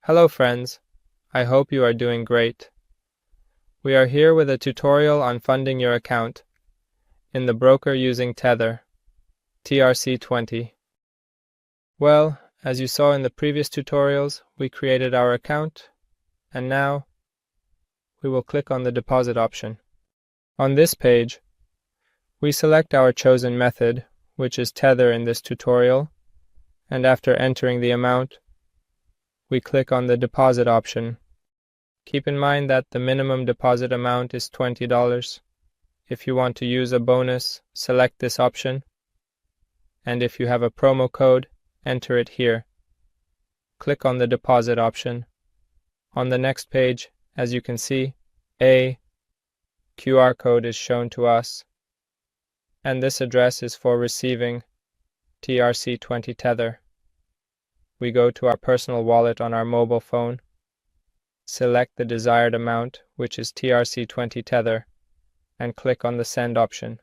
Hello friends, I hope you are doing great. We are here with a tutorial on funding your account in the broker using Tether TRC20. Well, as you saw in the previous tutorials, we created our account and now we will click on the deposit option. On this page, we select our chosen method, which is Tether in this tutorial, and after entering the amount, we click on the deposit option. Keep in mind that the minimum deposit amount is $20. If you want to use a bonus, select this option. And if you have a promo code, enter it here. Click on the deposit option. On the next page, as you can see, a QR code is shown to us. And this address is for receiving TRC20 Tether. We go to our personal wallet on our mobile phone, select the desired amount, which is TRC20 Tether, and click on the Send option.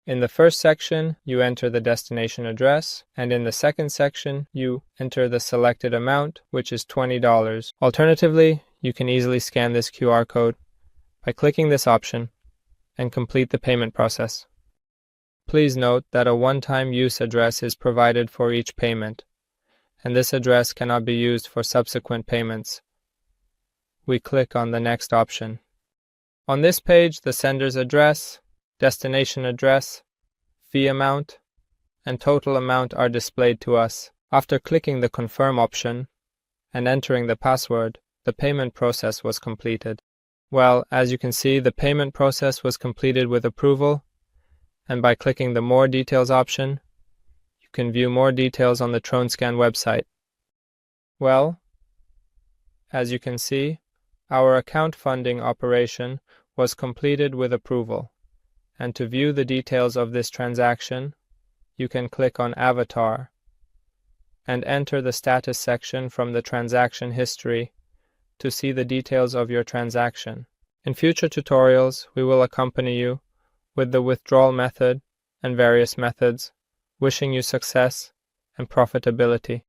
In the first section, you enter the destination address, and in the second section, you enter the selected amount, which is $20. Alternatively, you can easily scan this QR code by clicking this option and complete the payment process. Please note that a one-time use address is provided for each payment, and this address cannot be used for subsequent payments. We click on the next option. On this page, the sender's address, destination address, fee amount, and total amount are displayed to us. After clicking the Confirm option and entering the password, the payment process was completed. Well, as you can see, the payment process was completed with approval, and by clicking the More Details option, you can view more details on the TradingFinder website. Well, as you can see, our account funding operation was completed with approval. And to view the details of this transaction, you can click on Avatar and enter the status section from the transaction history to see the details of your transaction. In future tutorials, we will accompany you with the withdrawal method and various methods, wishing you success and profitability.